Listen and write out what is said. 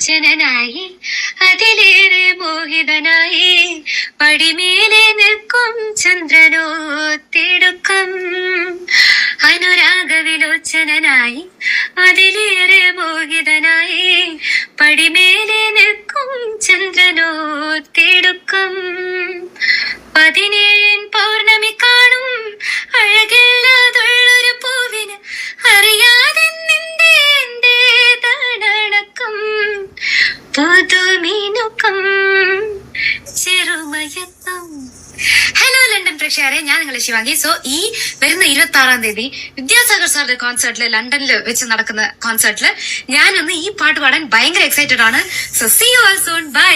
ലോചനനായി അതിലേറെ മോഹിതനായി പടിമേലെ നിൽക്കും ചന്ദ്രനോ തിടുക്കം. അനുരാഗവിലോചനായി അതിലേറെ മോഹിതനായി പടിമേലെ നിൽക്കും ചന്ദ്രനോ തിടുക്കം. 17 പൗർണമി കാണും അഴകില്ലാതുള്ളൊരു പൂവിന് അറിയാതെ എന്റേതാണടക്കം. പുതുമീനുക്കം ചെറുമയക്കം. ഹലോ ലണ്ടൻ പ്രേക്ഷകരെ, ഞാൻ നിങ്ങളെ ശിവാംഗി. സോ ഈ വരുന്ന 26-ാം തീയതി വിദ്യാസാഗർ സാറിന്റെ കോൺസേർട്ടില് ലണ്ടനിൽ വെച്ച് നടക്കുന്ന കോൺസേർട്ടില് ഞാനൊന്ന് ഈ പാട്ട് പാടാൻ ഭയങ്കര എക്സൈറ്റഡ് ആണ്. So see you all soon. By.